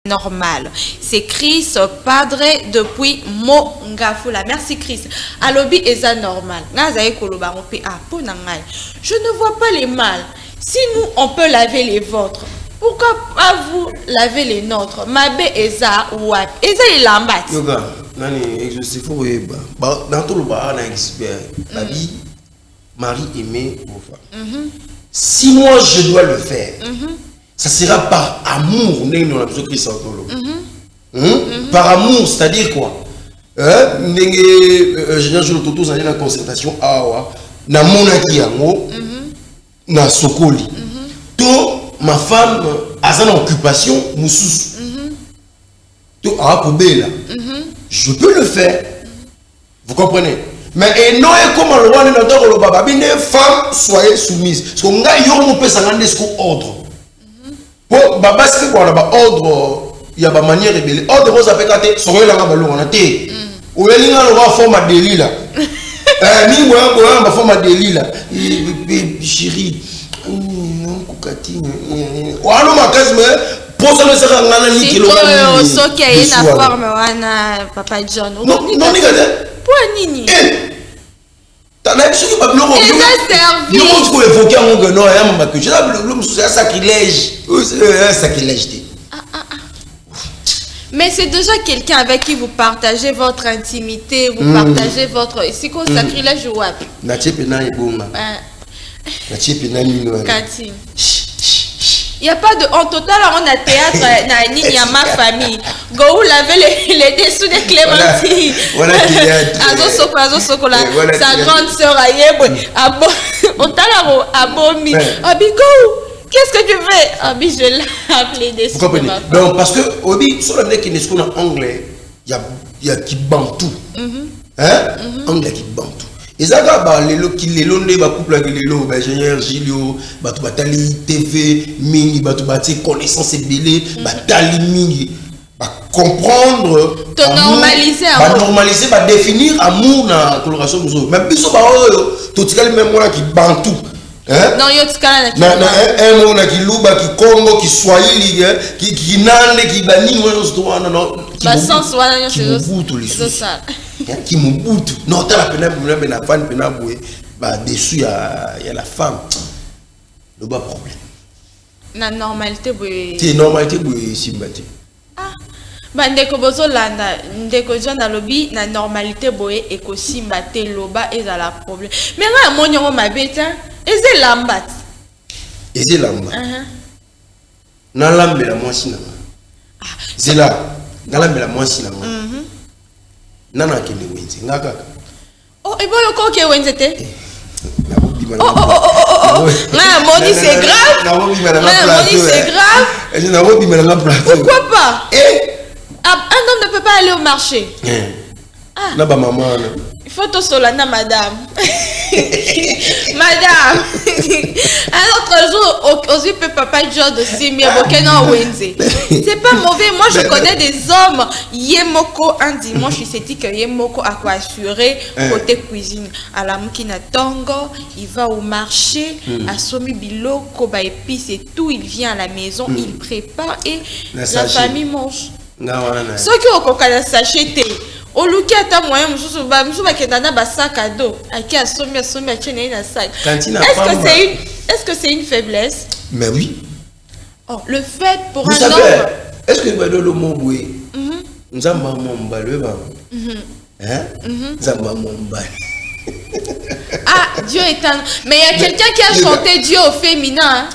normal. C'est Chris Padre depuis Mongafula. Merci Chris. Alobi eza normal. Je ne vois pas les mal. Si nous on peut laver les vôtres, pourquoi pas vous laver les nôtres? Mabe eza wap. Eza les lambat. Yoga, nani exhaustif pour dans tout le bar on a expert. La vie, mari aimé vos femmes. Si moi je dois le faire, ça sera par amour. Par amour, c'est-à-dire quoi? Je suis en concertation. Na monaki yango, na sokoli. To ma femme a une occupation, moussous. To a poubelle. Je peux le faire. Vous comprenez? Mais et non, comme le roi de le baba, une femme soyez soumise. Parce qu'on a yon peut s'en ordre. Pour baba c'est quoi là-bas ordre, il y a pas manière rebelle. Ordre vous appelle quand soyez là bas on a té. Ou elle a le roi forme à délit là. Ni moi ma forme à délit là. Chérie. Non kokati. Ou alors ma case mais pour ça, c'est un analyse qui est une forme, Papa John. Non, non, Pour Nini. T'as l'impression qu'il va plus c'est un sacrilège. C'est un sacrilège. Mais c'est déjà quelqu'un avec qui vous partagez votre intimité, vous partagez votre. C'est quoi sacrilège ou wap? Il n'y a pas de. En total, on a théâtre, il y a ma famille. Go laver les dessous de Clémentine. Voilà sa grande sœur Ayebo. On t'a abomi. Abigo, qu'est-ce que tu fais? Abi, je l'ai appelé dessous. Vous comprenez? Donc, parce que, Obi, sur la vie qui est en anglais, il y a qui bantou. Anglais qui bantou. Et ça va les lots qui les londe ba couple avec les lots ingénieur Gilio batu batali TV mingi batu bati connaissance belé batali mingi ba comprendre te normaliser ba normaliser ba définir amour na coloration muso même biso ba oyo to tikali même moi qui bantou non yo tikala na un mot na ki luba ki Congo ki Swahili ki nande ki bani moi sto wana no ba sens wana yo c'est ça qui m'ouboute non t'as la peine pour la femme peine boué bah dessus il y a la femme le bas problème na normalité boué c'est normalité boué simbati bah ndeko bozo landa ndeko John alobi na normalité boué et ko simbate loba et la problème mais nga monyo ma bête eze lambat na lambe la moi sina c'est là na lambe la moi sina nana kende wenze ngaka oh et bon ko ke wenze te na moni c'est grave na moni c'est grave et je na robi mais na plateau pourquoi pas un homme ne peut pas aller au marché na ba maman il faut tout solana madame madame un autre jour aussi peut papa John de Simia Bokena Wenze c'est pas mauvais moi je connais des hommes Yemoko un dimanche il s'est dit que Yemoko a quoi assurer côté cuisine à la mukina tongo il va au marché à somi biloko ba épices et tout il vient à la maison il prépare et la famille mange ce qui au kokala s'acheter au luki ata moyen mususu ba ketana ba sac à dos aki asomi achene na sac est-ce que c'est une faiblesse? Mais oui. Oh, le fait pour vous un savez, homme est-ce que le mot boué nous avons mon le ba ah Dieu est un mais il y a quelqu'un qui a chanté Dieu au féminin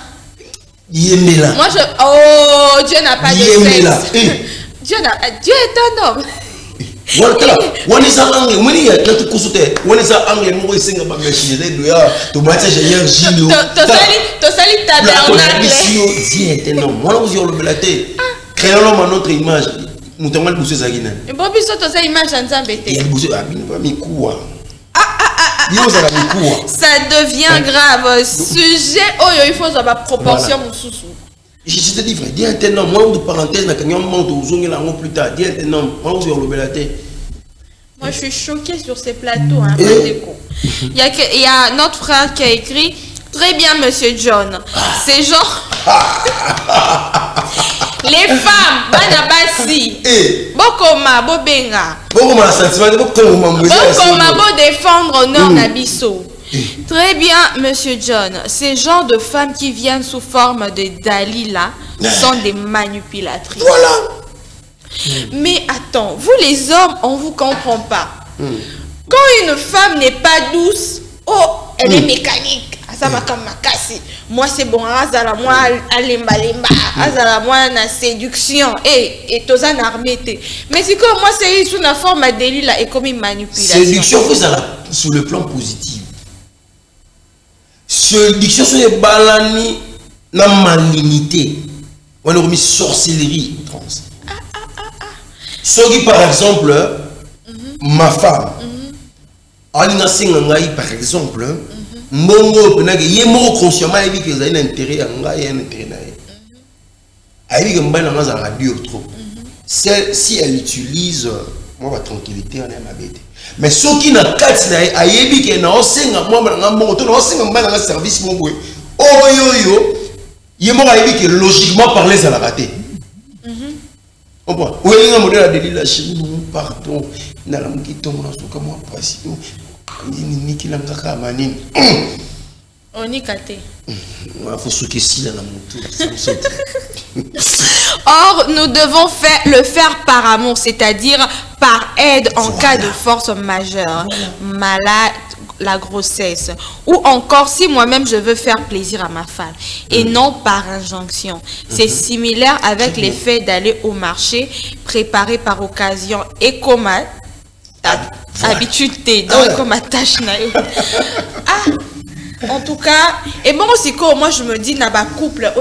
Yemela. Moi je oh Dieu n'a pas de sexe Dieu est un homme When is angle? When you get to Kusute, when is angle? More sing about machine. They do to match a young Gilio. To sali tabernacle. Non, moi vous y relate. Créons notre image. Moutongal Boussé Zagina. Et Bobby Soto sa image en Zambété. Il Boussé a bien mis quoi. Ça devient grave. Sujet, oh, il faut avoir proportion, mon sous-sous. Je te dis, frère, dis un tel nom, moi, de parenthèse, n'a qu'un monte aux ongles là plus tard. Dis un tel nom, moi, vous y relate. Moi, je suis choquée sur ces plateaux. Hein, il y a notre frère qui a écrit très bien, monsieur John. C'est genre. Les femmes, bana basi. Bokoma, bobenga. Bokoma sentiment, bokoma défendre honneur nabiso. Très bien, Monsieur John. Ces genres de femmes qui viennent sous forme de Dalila sont des manipulatrices. Voilà. Mais attends, vous les hommes, on vous comprend pas. Quand une femme n'est pas douce, oh, elle est mécanique. Moi c'est bon, azala moi alemba lemba, azala moi na séduction et tozan armé. Mais c'est comme moi c'est sous la forme de Dalila et comme une manipulation. Séduction sur le plan positif. Séduction sur les balani na malignité. On a remis sorcellerie trans. Ce qui par exemple ma femme alina singangai par exemple mongo penake yemo consciemment ebi que ça a un intérêt à ngai un intérêt na ye ayi que mbana ngaza radio trop si elle utilise moi ma tranquillité on est ma bête mais ce qui na kati na ayebi que na osenga moi na mbongo to na osenga mbana nga service mongo oyo yemo ayebi que logiquement parler ça la raté. On voit. Oui, on a modèle de l'île chez nous, pardon. N'a la mouki tombe dans son comme moi, pas ni qui l'a manine. On y kate. Il faut se questionner dans la moto. Or, nous devons le faire par amour, c'est-à-dire par aide en cas de force majeure, malade, la grossesse, ou encore si moi-même je veux faire plaisir à ma femme, et non par injonction. C'est similaire avec l'effet d'aller au marché, préparé par occasion, et comme habitude, donc comme tâche. En tout cas, et bon aussi que moi je me dis, naba couple,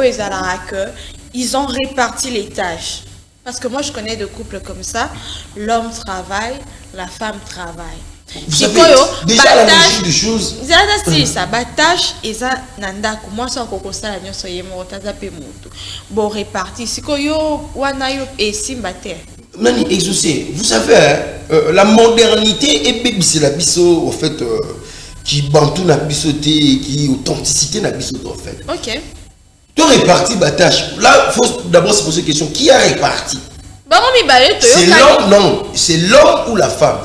ils ont réparti les tâches. Parce que moi je connais des couples comme ça, l'homme travaille, la femme travaille. Vous savez, déjà la logique des choses. Ça batache et ça nanda moi ça encore ça la nuit soyez mort taza pe moto. Bon réparti si koyo wana yo et simbate. Nani exaucé. Vous savez la modernité et bébé la biso au fait qui bantou na bisoté qui authenticité na bisoté en fait. OK. Tu réparti batache. Là faut d'abord se poser la question qui a réparti? C'est l'homme non, c'est l'homme ou la femme.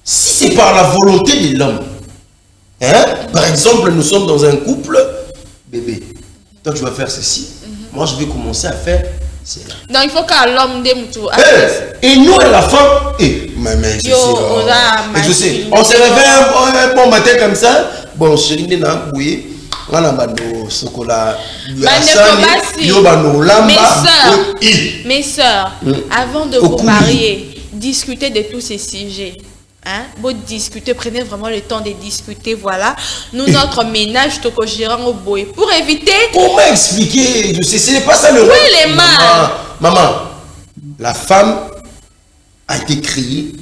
Si c'est par la volonté de l'homme, hein? Par exemple, nous sommes dans un couple, bébé, toi tu vas faire ceci, moi je vais commencer à faire cela. Donc il faut que l'homme et nous et la femme, mais je sais, on se réveille un bon matin comme ça, bon chérie, on a un chocolat, mes soeurs, avant de vous marier, discutez de tous ces sujets. Hein? Vous discutez, prenez vraiment le temps de discuter, voilà. Nous, notre ménage, au boy pour éviter... Comment expliquer? Je sais, ce n'est pas ça le rôle. Oui, les mâles. Maman, la femme a été créée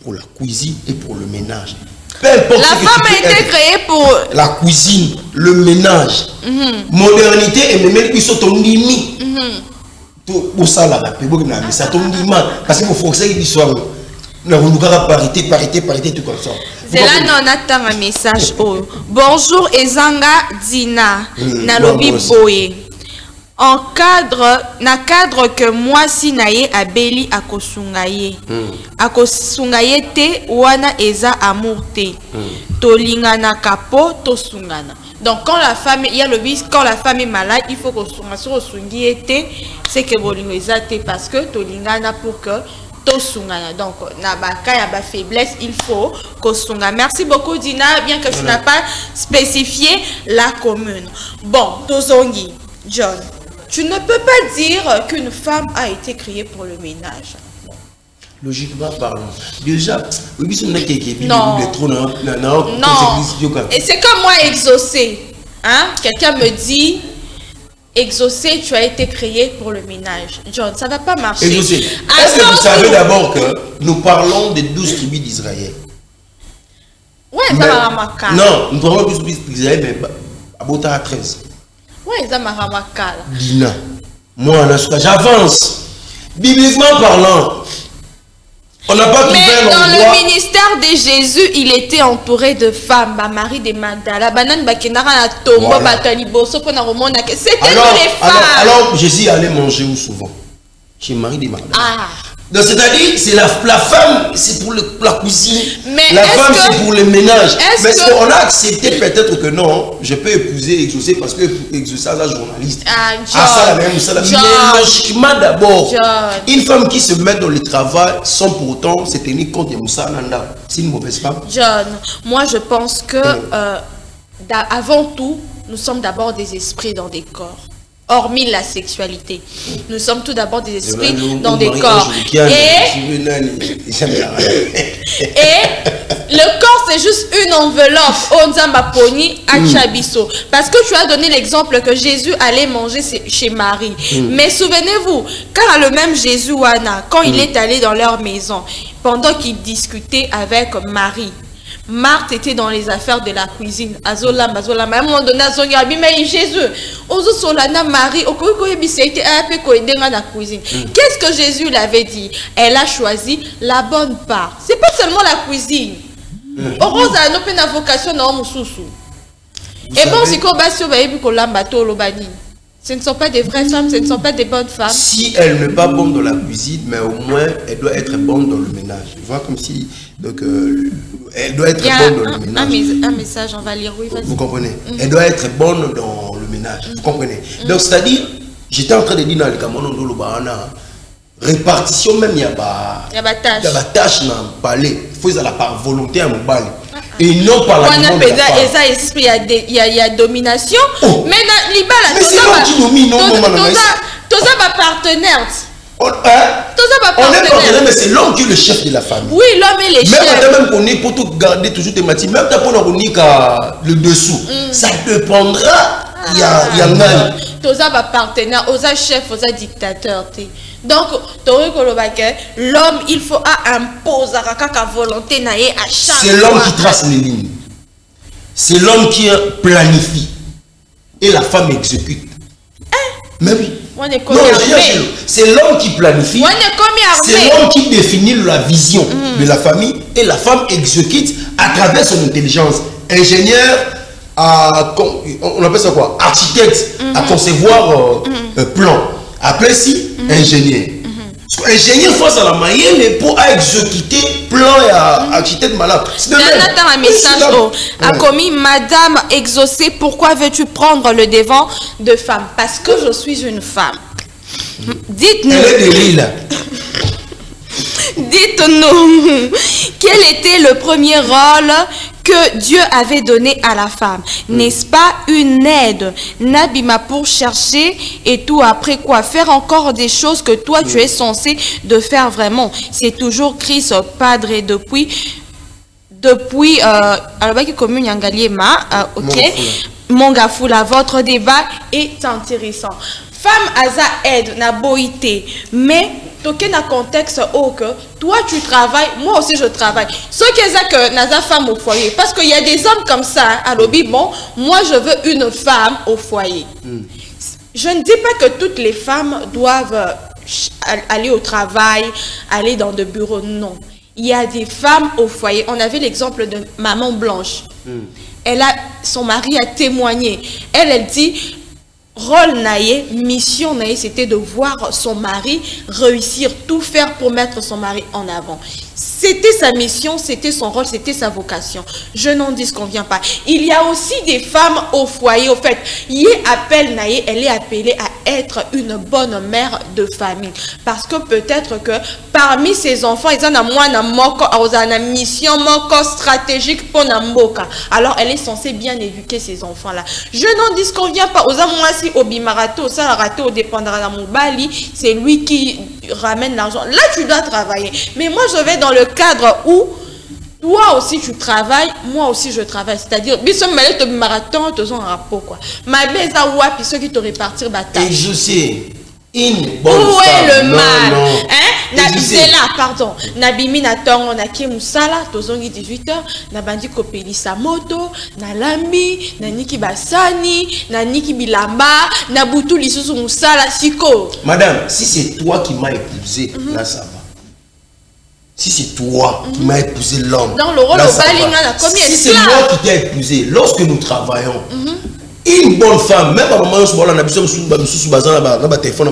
pour la cuisine et pour le ménage. La femme a été créée pour... La cuisine, le ménage. Modernité et même ils sont ton limite. Pour ça, là, ça tombe parce qu'il faut fonctionner l'histoire. Parité, tout comme ça. C'est là qu'on attend un message. Bonjour, Ezanga Dina. Nalobi Boye. En cadre que moi, si naye abeli akosungaye. Akosungaye te wana eza amour te. Tolingana kapo to sungana. Donc quand la femme, il y a le vice, quand la femme est malade, il faut que sungaye te. C'est que bolingo eza te parce que tolingana pour que Tosungana. Donc, nabaka ya ba faiblesse, il faut kosunga. Merci beaucoup Dina, bien que tu n'as pas spécifié la commune. Bon, Tozongi, John, tu ne peux pas dire qu'une femme a été créée pour le ménage. Logiquement parlant. Déjà, non. Et c'est comme moi exaucé. Hein? Quelqu'un me dit exaucé, tu as été créé pour le ménage. John, ça ne va pas marcher. Exaucé. Est-ce que vous savez d'abord que nous parlons des 12 tribus d'Israël? Oui, ça va remarquer. Non, nous parlons des 12 tribus d'Israël, mais à Bota à 13. Oui, ça va remarquer. Dina, moi, j'avance. Bibliquement parlant, on n'a pas trouvé mais dans le ministère de Jésus, il était entouré de femmes. Marie de Magdala, c'était que les femmes. Alors, Jésus allait manger où souvent? chez Marie des Magdalènes. Ah. Donc c'est-à-dire, c'est la femme, c'est pour la cuisine. Mais la femme, c'est pour le ménage. Mais est-ce qu'on a accepté peut-être que non, je peux épouser, exaucer, parce que exaucer la journaliste. Ah, ça la même, ça la même. Mais logiquement d'abord, une femme qui se met dans le travail sans pour autant se tenir compte de Moussa Nanda, c'est une mauvaise femme. John, moi je pense que avant tout, nous sommes d'abord des esprits dans des corps. Hormis la sexualité, nous sommes tout d'abord des esprits dans des corps. Et le corps, c'est juste une enveloppe. Parce que tu as donné l'exemple que Jésus allait manger chez Marie. Mais souvenez-vous, car le même Jésus, quand il est allé dans leur maison, pendant qu'il discutait avec Marie, Marthe était dans les affaires de la cuisine. Azola, à un moment donné, Jésus, Marie, qu'est-ce que Jésus l'avait dit? Elle a choisi la bonne part. C'est pas seulement la cuisine. Heureusement, elle a une vocation dans le sous. Et bon, c'est quoi ce ne sont pas des vraies femmes, ce ne sont pas des bonnes femmes. Si elle n'est pas bonne dans la cuisine, mais au moins elle doit être bonne dans le ménage. Tu vois, comme si donc, elle doit être bonne dans le ménage. Un message, on va lire, oui, vas-y. Vous comprenez? Elle doit être bonne dans le ménage. Vous comprenez? Donc, c'est-à-dire, j'étais en train de dire dans le Cameroun, répartition même, il y a des tâches dans le palais. Il faut la par volonté à mon balai. Et non par la demande de la femme. Il y a domination. Mais c'est l'homme qui domine, non, partenaire. On est partenaire, mais c'est l'homme qui est le chef de la famille. Oui, l'homme est le chef. Même qu'on est pour tout garder toujours tes matières, même pour le dessous, ça dépendra. Il y a un mal. Toza va partenaire, osa chef, osa dictateur. Donc, l'homme, il faut imposer à volonté à chaque. C'est l'homme qui trace les lignes. C'est l'homme qui planifie. Et la femme exécute. Mais oui. C'est l'homme qui planifie. C'est l'homme qui définit la vision de la famille. Et la femme exécute à travers son intelligence. Ingénieur, on appelle ça quoi? Architecte, à concevoir plan. Après si, ingénieur. Ingénieur face à la moyenne, mais pour exécuter plan et architecte malade. C'est un message a commis Madame exaucée, pourquoi veux-tu prendre le devant de femme? Parce que je suis une femme. Dites-nous. Elle est de l'île. Dites-nous, quel était le premier rôle que Dieu avait donné à la femme? N'est-ce pas une aide? Nabima pour chercher et tout après quoi? Faire encore des choses que toi tu es censé de faire vraiment. C'est toujours Christ Padre depuis alors qui commune Yangaliema, ok, Mongafula, votre débat est intéressant. Femme Aza aide na boité, mais toqué na contexte où que toi tu travailles, moi aussi je travaille. Ce qui est que naza femme au foyer, parce qu'il y a des hommes comme ça à l'objet. Bon, moi je veux une femme au foyer. Je ne dis pas que toutes les femmes doivent aller au travail, aller dans des bureaux, non. Il y a des femmes au foyer. On avait l'exemple de Maman Blanche. Son mari a témoigné. Elle dit, rôle naïe, mission naïe, c'était de voir son mari réussir, tout faire pour mettre son mari en avant. C'était sa mission, c'était son rôle, c'était sa vocation. Je n'en disconviens pas. Il y a aussi des femmes au foyer. Au fait, elle est appelée à être une bonne mère de famille. Parce que peut-être que parmi ses enfants, ils ont une mission stratégique pour Namboka. Alors, elle est censée bien éduquer ses enfants-là. Je n'en disconviens pas. C'est lui qui ramène l'argent. Là, tu dois travailler. Mais moi, je vais dans le cadre où toi aussi tu travailles, moi aussi je travaille. C'est-à-dire, marathon, un rapport quoi. Ma beza wapi ceux qui te répartir bataille. Et je sais, une bonne où femme. Est le mal? Non. Hein? Nabizela, pardon. Nabimi na tongo na ki musala, tozongi 18h, na bandi kopeli sa moto, na lambi, na niki basani, na niki bilamba, na butu lisusu musala siko. Madame, si c'est toi qui m'as épousé, là ça va. Si c'est toi qui m'as épousé l'homme, dans le rôle là, au ça va. Si c'est moi qui t'ai épousé, lorsque nous travaillons, une bonne femme, même à un moment où on a besoin de téléphone,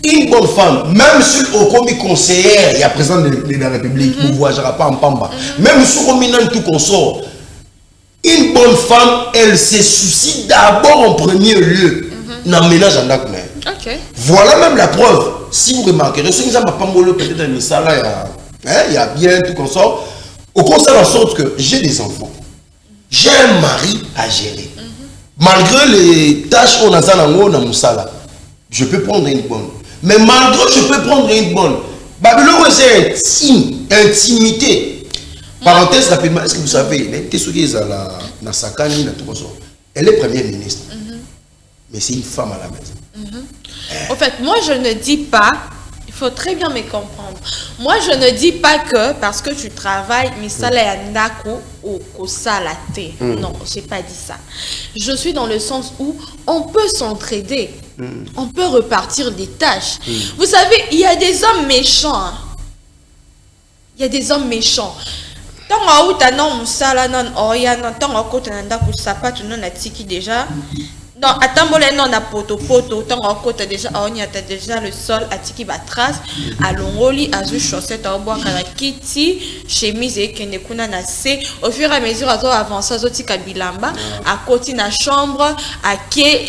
Une bonne femme, même si au commis conseillère, il y a président de la République, vous ne voyagerez pas en Pamba. Même si au commis tout consort, une bonne femme, elle se soucie d'abord en premier lieu dans le ménage en Dakoumen. Voilà même la preuve. Si vous remarquerez, si vous n'avez pas peut-être un salaire, il y a bien tout consort. Au constat en sorte que j'ai des enfants, j'ai un mari à gérer. Malgré les tâches qu'on a dans Moussala, je peux prendre une bonne. Mais malgré je peux prendre une bonne, Babylone c'est intime, intimité. Parenthèse rapidement, est-ce que vous savez, elle est première ministre, mais c'est une femme à la maison. En fait, moi je ne dis pas, il faut très bien me comprendre. Moi je ne dis pas que parce que tu travailles, mais ça là ou ça la thé. Non, j'ai pas dit ça. Je suis dans le sens où on peut s'entraider. On peut repartir des tâches. Vous savez, il y a des hommes méchants. Hein. Il y a des hommes méchants. Tant où t'as non musala non oya non tant au côté nanda kusapa tu non atiki déjà. Non, attends, non na poto tant au côté déjà on y a déjà le sol atiki batras à longoli azu chaussette au bois karakiti chemise et kenekuna na se au fur et à mesure azo avancer azo tika bilamba à côté na chambre à ke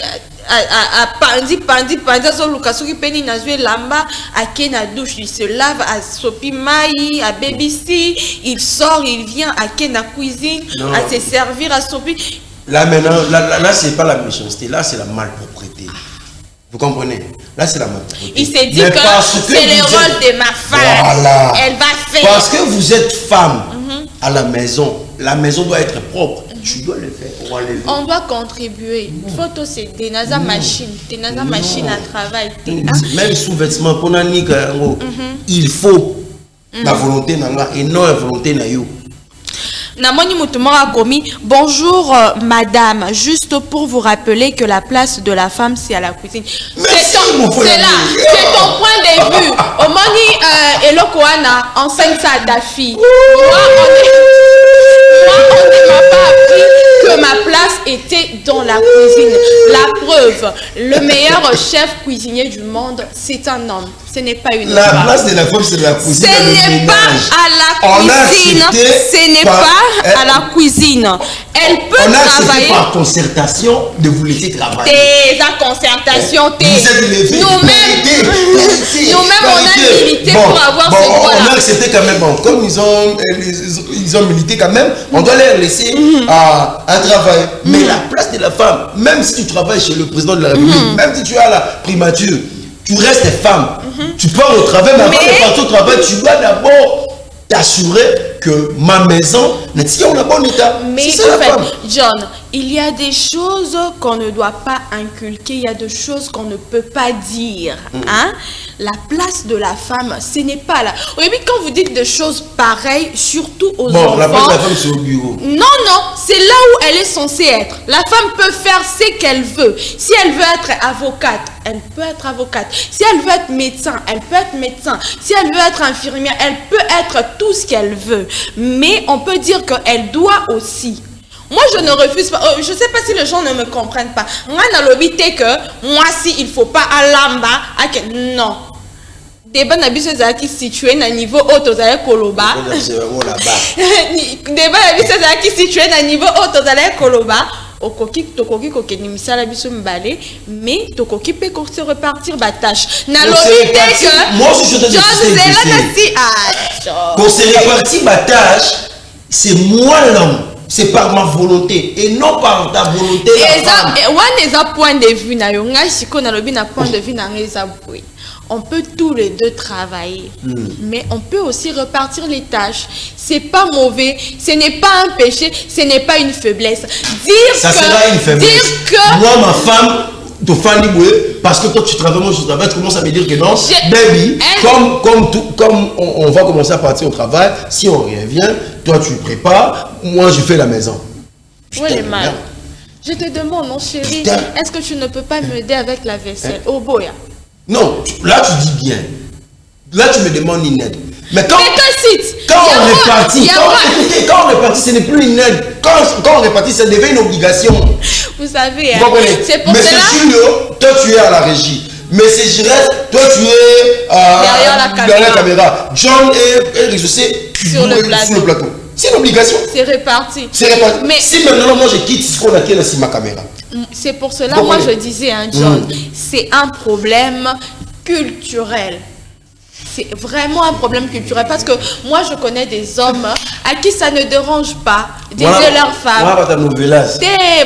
pandi so lukasuki peni na zue lamba à ke na douche il se lave à sopi mai à BBC il sort il vient à ke na cuisine à se servir à sopi. Là maintenant là c'est pas la méchanceté, là c'est la malpropreté. Vous comprenez? Là c'est la malpropreté. Il s'est dit que c'est le rôle de ma femme. Voilà. Elle va faire. Parce que vous êtes femme à la maison doit être propre. Tu dois le faire. On doit contribuer. Photo c'est des nasa machine, à travail. Même sous-vêtements pour il faut la volonté et non la volonté na yo. Namoni Moutoumora Gomi, bonjour madame, juste pour vous rappeler que la place de la femme c'est à la cuisine. C'est là, c'est ton point de vue. Omoni Elokoana, enseigne ça à ta fille. Moi, on ne m'a pas appris que ma place était dans la cuisine. La preuve, le meilleur chef cuisinier du monde, c'est un homme. Ce n'est pas une femme. La place de la femme, c'est la cuisine. Ce n'est pas à la cuisine. Ce n'est pas à la cuisine. Elle peut travailler. Par concertation de vous laisser travailler. Tes concertation, nous-mêmes, on a milité pour avoir ce droit-là. On a accepté quand même. Bon, comme ils ont milité quand même, on doit les laisser à travailler. Mais la place de la femme, même si tu travailles chez le président de la République, même si tu as la primature, tu restes femme. Tu pars au travail, mais avant de partir au travail, tu dois d'abord t'assurer que ma maison n'est pas en bon état. Mais en fait, John, il y a des choses qu'on ne doit pas inculquer, il y a des choses qu'on ne peut pas dire. Hein? La place de la femme, ce n'est pas là. Oui, mais quand vous dites des choses pareilles, surtout aux enfants... la place de la femme, c'est au bureau. Non, c'est là où elle est censée être. La femme peut faire ce qu'elle veut. Si elle veut être avocate, elle peut être avocate. Si elle veut être médecin, elle peut être médecin. Si elle veut être infirmière, elle peut être tout ce qu'elle veut. Mais on peut dire qu'elle doit aussi. Moi, je ne refuse pas. Je ne sais pas si les gens ne me comprennent pas. Moi, dans l'obité que moi, si il ne faut pas à l'amba, non. Des bonnes habitudes qui situées à niveau haut aux allées Koloba. Des bonnes habitudes qui situées à niveau haut aux allées Koloba. Okoki tokoki kokeni misala biso mbale mais tokoki pe ko se repartir ba tâche na lobité que moi je te dis pour se repartir ba tâche c'est moi l'homme, c'est par ma volonté et non par ta volonté. Et one is a point de vue na yo nga siko na lobi na point de vue na ngeza boui. On peut tous les deux travailler, mais on peut aussi repartir les tâches. C'est pas mauvais, ce n'est pas un péché, ce n'est pas une faiblesse. Ça sera une faiblesse. Dire que moi, ma femme, te fan parce que toi tu travailles, moi je travaille, tu commences à me dire que non, baby, comme on va commencer à partir au travail, si on revient, toi tu prépares, moi je fais la maison. Mal. Je te demande, mon chéri, est-ce que tu ne peux pas m'aider avec la vaisselle? Oh boya. Non, là tu dis bien. Là tu me demandes une aide. Mais quand on répartit, ce n'est plus une aide. Quand on répartit, ça devient une obligation. Vous savez, c'est pour cela. Mais c'est sûr, toi tu es à la régie. Mais c'est Giresse, toi tu es derrière la caméra. John est ressourcé sur le plateau. C'est une obligation. C'est réparti. Mais si maintenant moi je quitte ce qu'on a qui est sur ma caméra. C'est pour cela, moi je disais, hein, John, c'est un problème culturel. C'est vraiment un problème culturel parce que moi je connais des hommes à qui ça ne dérange pas d'aider leur femme. Moi, bata novelas.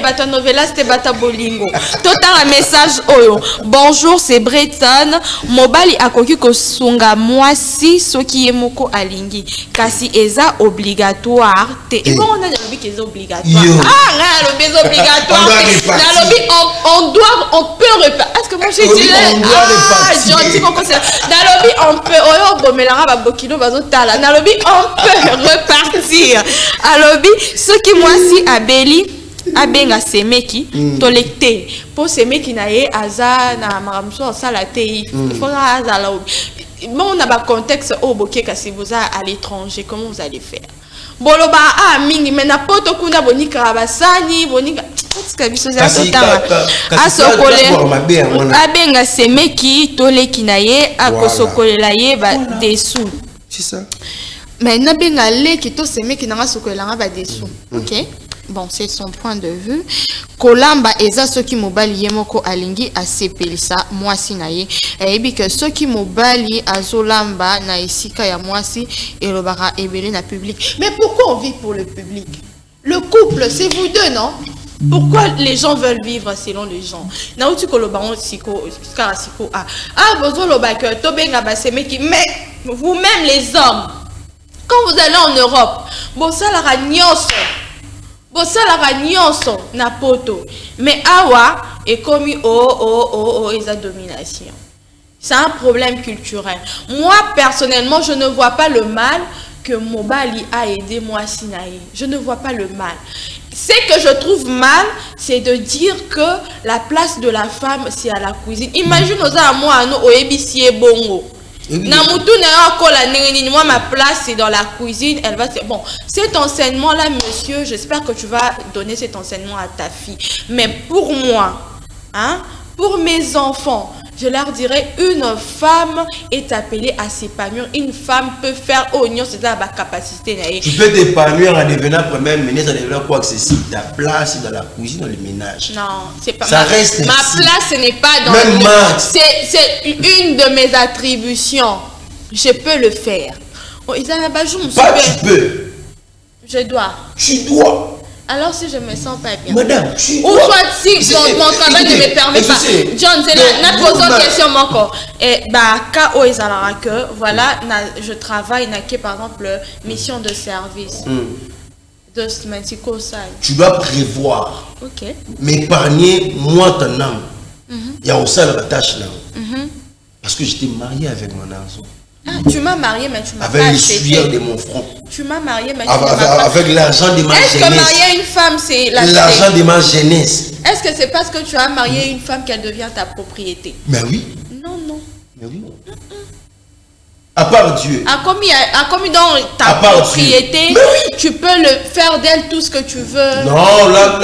Bata novelas, bata bolingo. Total un message oyo. Bonjour, c'est Breton. Mobali akoki kosunga mwasi soki yemoko alingi. Kasi eza obligatoire. Et bon, on a dit que c'est obligatoire. Ah, là, le obligatoire. On peut repartir. Est-ce que moi j'ai dit gentil qu'on considère. Dans le lobby, on peut. On peut repartir. À lobby, ce qui moi si abeli abenga semeki tolecté pour semeki na ye aza na maramso salate il faut aza la bon on a pas contexte au boké si vous êtes à l'étranger comment vous allez faire boloba ah mingi mais na poto kuna bonika basani bonika parce biso za totanga asokole abenga semeki toleki na ye akosokolela ye ba dessous c'est ça mais na benga leki to semeki na sokolela ba dessous OK. Bon, c'est son point de vue. Kolamba eza soki mobali yemoko alingi asepelisa mwasi na ye. Ebi que soki mobali azolamba na isika ya mwasi elobara ebele na public. Mais pourquoi on vit pour le public? Le couple, c'est vous deux, non? Pourquoi les gens veulent vivre selon les gens? Naouti kolobaron siko siko ah bozo lobaka to benga basemeki mais vous-même les hommes quand vous allez en Europe, bon ça la ragnoso. Bon, ça la ragnoso na poto. Mais awa est comme ils a domination. C'est un problème culturel. Moi, personnellement, je ne vois pas le mal que Mobali a aidé moi Sinaï. Je ne vois pas le mal. Ce que je trouve mal, c'est de dire que la place de la femme, c'est à la cuisine. Imagine aux amours au ébicier bongo. Moi ma place c'est dans la cuisine. Elle va bon cet enseignement là monsieur, j'espère que tu vas donner cet enseignement à ta fille, mais pour moi hein, pour mes enfants je leur dirais une femme est appelée à s'épanouir. Une femme peut faire oignon, c'est ça ma capacité. Tu peux t'épanouir en devenant première ministre, en devenant quoi que c'est ta place dans la cuisine, dans le ménage. Non, c'est pas ça reste ma place, ce n'est pas dans même le c'est une de mes attributions. Je peux le faire. Oh, pas tu peux. Je dois. Tu dois. Alors si je me sens pas bien. Madame, ou soit si mon travail ne me permet pas. John, c'est la posons question mon et bah cas où ils allaient que voilà, je travaille na par exemple mission de service. De semaine tu dois prévoir. OK. M'épargner moi ton âme. Il y a aussi la tâche là. Parce que j'étais marié avec mon enfant. Ah, tu m'as marié, mais tu m'as pas acheté. Avec le sueur de mon front. Tu m'as marié, mais tu m'as pas avec l'argent de ma jeunesse. Est-ce que marier une femme, c'est l'argent de ma jeunesse? Est-ce que c'est parce que tu as marié une femme qu'elle devient ta propriété? Mais oui. Non, non. Mais oui. À part Dieu. À commis dans ta propriété, oui. Tu peux le faire d'elle tout ce que tu veux. Non, là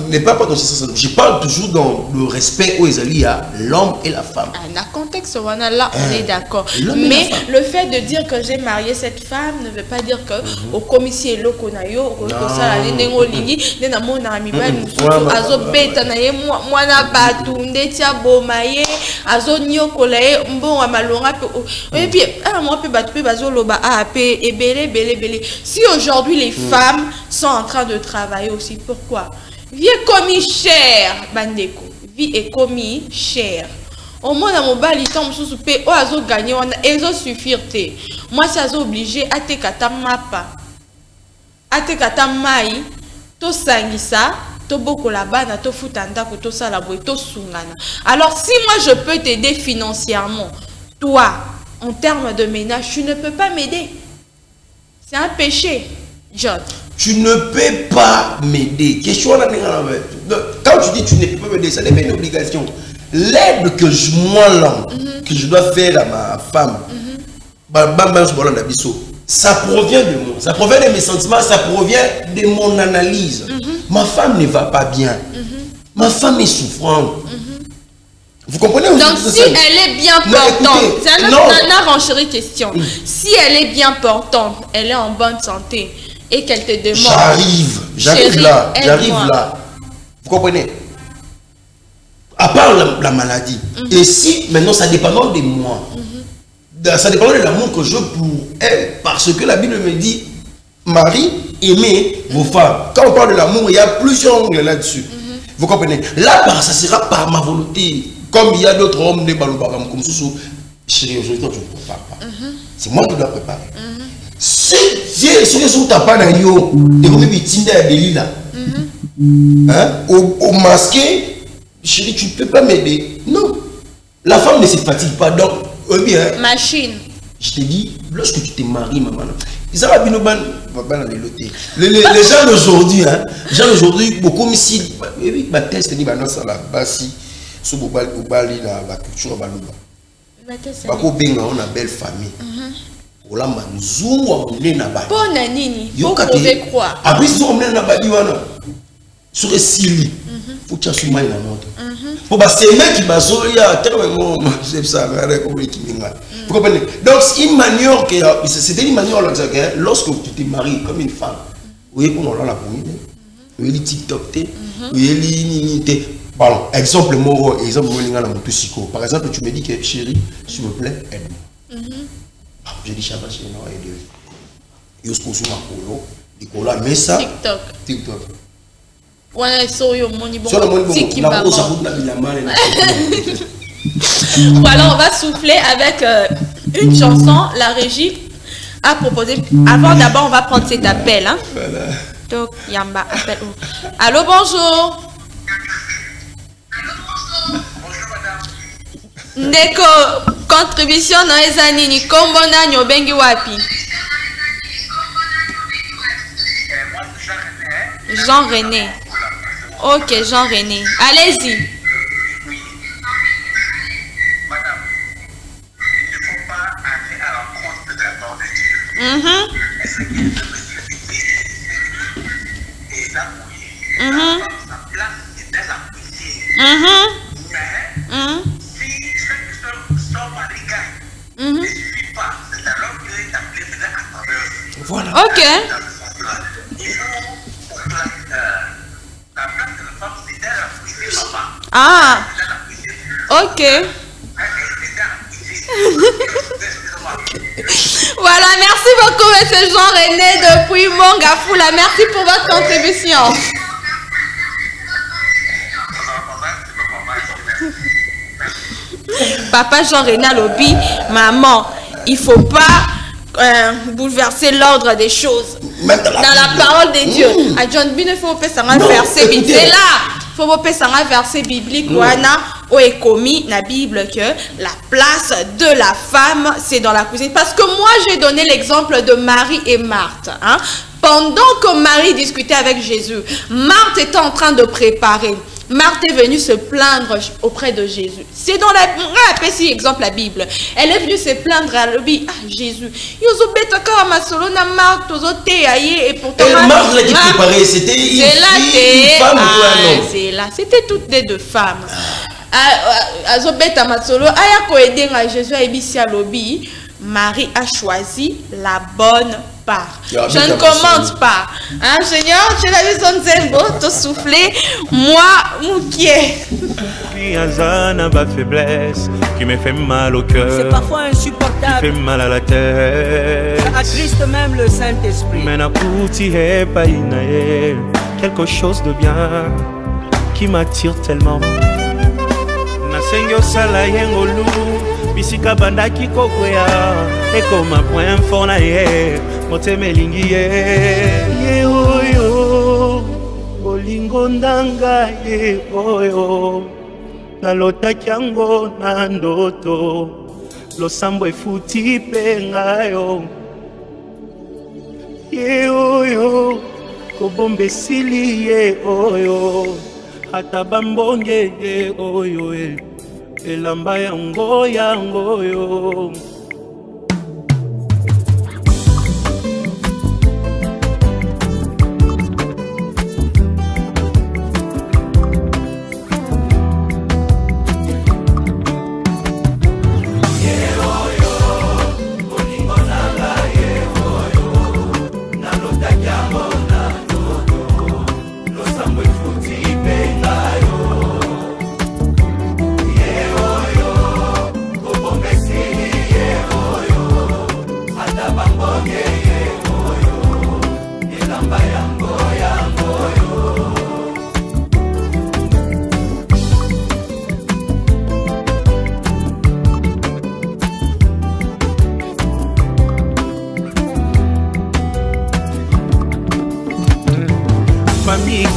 n'est pas dans ce sens. Je parle toujours dans le respect où il y a l'homme et la femme. Dans le contexte, là, on est d'accord. Mais le fait de dire que j'ai marié cette femme ne veut pas dire que au commissaire lokonayo, au ça la nengoligi, nena mona amibal mususu azo beta na ye mwana batunde tia bomaye azo nyokolaye mbonga malonga pe et puis moi pe batu pe bazoloba AP et belé. Si aujourd'hui les femmes sont en train de travailler aussi, pourquoi? Vie est commis cher, bandeko. Vie est commis cher. Au moins, mon bal, il tombe sous paix. Oh, azo gagné, on a ezo suffire. Moi, c'est azo obligé à te kata mapa. À te kata mai. To sangisa. To boko la bana. To futanda. To salaboué. To sungana. Alors, si moi, je peux t'aider financièrement, toi, en termes de ménage, tu ne peux pas m'aider. C'est un péché, John. Tu ne peux pas m'aider. Quand tu dis tu ne peux pas m'aider, ça n'est pas une obligation. L'aide que je dois faire à ma femme, ça provient de moi. Ça provient de mes sentiments, ça provient de mon analyse. Ma femme ne va pas bien. Ma femme est souffrante. Vous comprenez? Donc si elle est bien portante, c'est un renchéri question. Si elle est bien portante, elle est en bonne santé et qu'elle te demande. J'arrive là. Vous comprenez? À part la maladie. Et si maintenant ça dépend de moi, ça dépend de l'amour que je pour elle, parce que la Bible me dit, Marie, aimez vos femmes. Quand on parle de l'amour, il y a plusieurs angles là-dessus. Vous comprenez? Là, ça sera par ma volonté. Comme il y a d'autres hommes, des balobagam comme ça, chérie, aujourd'hui, tu ne prépares pas. C'est moi qui dois préparer. Si tu n'as pas de yo, tu es victime de Délila. Au masqué, chérie, tu ne peux pas m'aider. Non. La femme ne se fatigue pas. Donc, machine. Je te dis, lorsque tu te maries, maman, les gens d'aujourd'hui, beaucoup de si, test ni bano sala basi, sous bobali la culture baluba. Bako benga on a belle famille. Ola manzungu wa mune na bali. Bon nini, faut prouver croire. Après ils ont na bali wana. Sur esili. Faut que tu sois na montre. Pour ba c'est mec qui baso ya tellement c'est ça, vous comprenez? Donc une manière que c'était une manière que lorsque tu te maries comme une femme, vous voyez qu'on a la première. Vous voyez TikTok, vous voyez pardon, exemple moro, exemple par exemple, tu me dis que chérie, s'il vous plaît, aide-moi. Je dis Shabbat, chérie, non, aide-moi. Et ce qu'on se met mais ça TikTok. Ouais, sur voilà, on va souffler avec une chanson. La régie a proposé. Avant, d'abord, on va prendre cet appel. Hein. Voilà. Donc, Yamba, appel. Allô, bonjour. Bonjour, madame. Ndeko, contribution dans les années, ni kombo nanyo bengi wapi? Jean-René. Ok, Jean-René. Allez-y. Oui. Madame, il ne faut pas aller à l'encontre de la parole de Dieu. Est-ce qu'il y a et l'appuyer? Sa place est dans la prière. Mais si son mari gagne, ne suffit pas. C'est alors qu'il est appelé à travers. Voilà. Ok. Il faut pour la place de la femme, c'est dans la prière, papa. Ah. Ok. Voilà, merci beaucoup, monsieur Jean-René depuis Mongafoula. Merci pour votre contribution. Papa Jean-René Lobby, maman, il ne faut pas bouleverser l'ordre des choses. Dans la parole de Dieu. À John B, il faut faire un verset biblique. C'est là. Il faut faire un verset biblique. Où est commis la Bible que la place de la femme, c'est dans la cuisine. Parce que moi, j'ai donné l'exemple de Marie et Marthe. Hein? Pendant que Marie discutait avec Jésus, Marthe était en train de préparer. Marthe est venue se plaindre auprès de Jésus. C'est dans la... On rappelle ici exemple la Bible. Elle est venue se plaindre à l'objet. Ah, Jésus. Et pourtant... Marthe l'a dit préparé. C'était une femme ou un homme? C'est là. C'était toutes les deux femmes. Azobeta Matsolo, ayako aider à Jésus et Bissia Lobby, Marie a choisi la bonne part. Je ne commente pas. Hein, Seigneur, tu l'as vu son zembo, te souffler, moi, moukier. Azana ma faiblesse qui me fait mal au cœur. C'est parfois insupportable. Qui fait mal à la tête. Ça attriste même le Saint-Esprit. Mais quelque chose de bien qui m'attire tellement. Nasengo sala yengolu bisika bandaki kokwea ekoma point fort na ye motema elingi ye oyo olingo ndanga ye oyo nalotaki yango na ndoto losambo efuti mpe ngayo ye oyo kobomba esili ye oyo ata bambonge ye oyo elamba yango yo.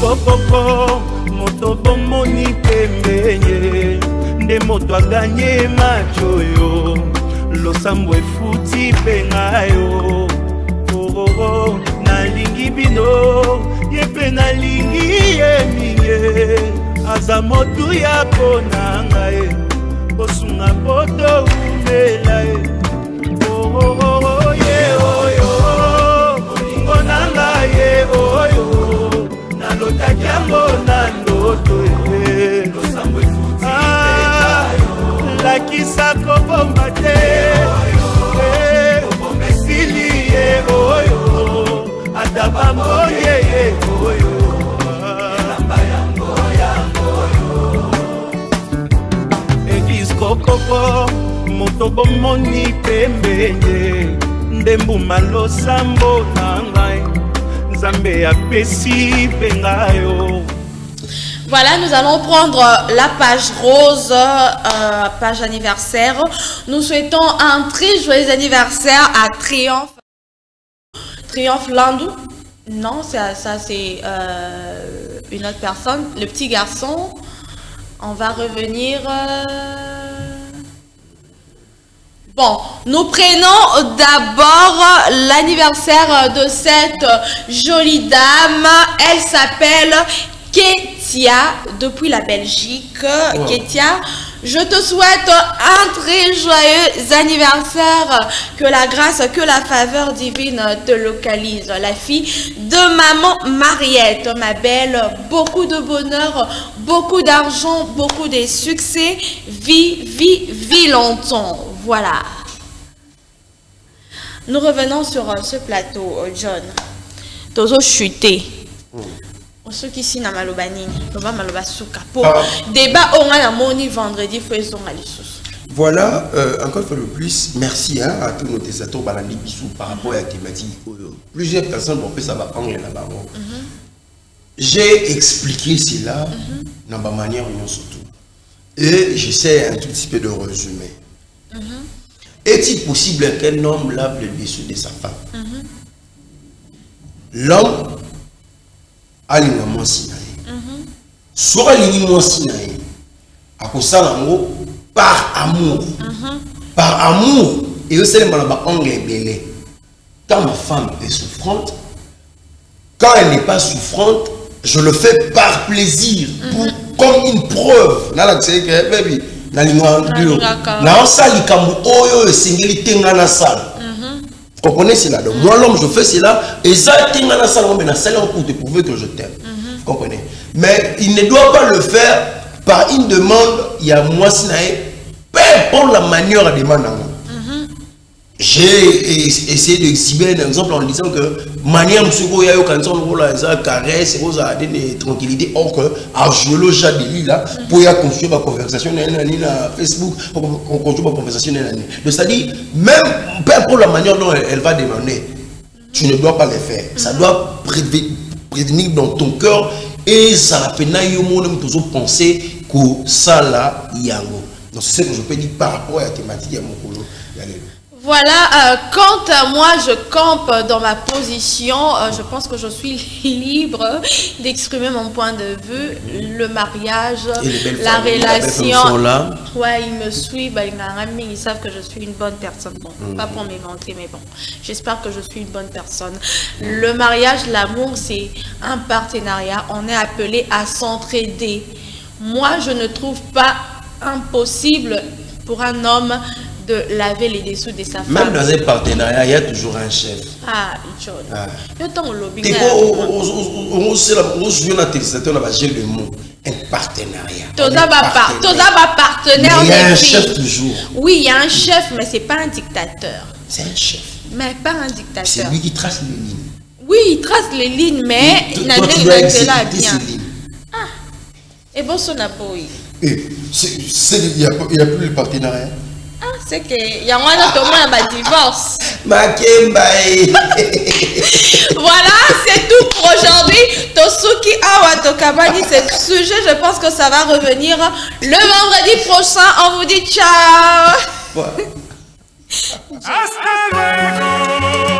Kokoko moto bomoni pembenye nde moto aganye machoyo losambo efuti pengayo oh nalingi bino yepe nalingi yeminge aza motu ya konanga e kosunga poto umela e oh ye oyo onanga ye oyo nalota jambo na ndoto e lakisa kobomba te esili ye oyo ata bamboye ye oyo eglise kokoko moto bomoni pembenye nde mbuma losambo na ngai nzambe apesi pengayo. Voilà, nous allons prendre la page rose, page anniversaire. Nous souhaitons un très joyeux anniversaire à Triomphe. Triomphe Landou. Non, ça c'est une autre personne. Le petit garçon. On va revenir... Bon, nous prenons d'abord l'anniversaire de cette jolie dame. Elle s'appelle Ketia, depuis la Belgique. Wow. Ketia, je te souhaite un très joyeux anniversaire. Que la grâce, que la faveur divine te localise. La fille de maman Mariette, ma belle. Beaucoup de bonheur, beaucoup d'argent, beaucoup de succès. Vis longtemps. Voilà. Nous revenons sur ce plateau, John. Tozo chuté. Ceux qui sont dans Malobani, on va Maloba Souka. Pour débat, on a moni vendredi, faisons à l'issous. Voilà, encore une fois de plus, merci à tous nos tessateurs Balandi Bissou par rapport à la thématique. Plusieurs personnes vont faire ça va anglais là-bas. J'ai expliqué cela dans ma manière surtout. Et j'essaie un tout petit peu de résumer. Est-il possible qu'un homme lave le dessous de sa femme? L'homme a l'ingénieur sinaï. Soit l'ingénieur sinaï, à cause de ça, par amour. Par amour. Et aussi, les anglais belé. Quand ma femme est souffrante, quand elle n'est pas souffrante, je le fais par plaisir, comme une preuve. Vous comprenez cela? Donc moi l'homme je fais cela et ça pour te prouver que je t'aime. Vous comprenez? Mais il ne doit pas le faire par une demande. Il y a moi peu importe la manière de demander. J'ai essayé d'exhiber un exemple en disant que manière msuko ya yo kanso ngola za caresse vous a donné tranquillité or que arjolo jadeli là pour y construire ma conversation na Facebook on construit ma conversation na donc ça dit même peu importe la manière dont elle va demander tu ne dois pas le faire ça doit prévenir dans ton cœur et ça la peine yo monde toujours penser que ça là yango donc c'est ce que je peux dire par rapport à la thématique ya mokolo. Voilà, quant à moi, je campe dans ma position. Je pense que je suis libre d'exprimer mon point de vue. Le mariage, la relation. Ouais, ils me suivent, ils savent que je suis une bonne personne. Bon, pas pour m'éventer, mais bon, j'espère que je suis une bonne personne. Le mariage, l'amour, c'est un partenariat. On est appelé à s'entraider. Moi, je ne trouve pas impossible pour un homme de laver les dessous de sa femme. Même dans un partenariat, il y a toujours un chef. Ah, John. Il y a un lobby. On un partenariat. Il y a un chef toujours. Oui, il y a un chef, mais ce n'est pas un dictateur. C'est un chef. Mais pas un dictateur. C'est lui qui trace les lignes. Oui, il trace les lignes, mais il n'a rien de là bien. Ah, et bon, son appui. Il n'y a plus de partenariat. Ah, c'est que il y a un divorce. Voilà, c'est tout pour aujourd'hui. Tosuki Awa Tokabani, c'est le sujet. Je pense que ça va revenir le vendredi prochain. On vous dit ciao. Hasta luego.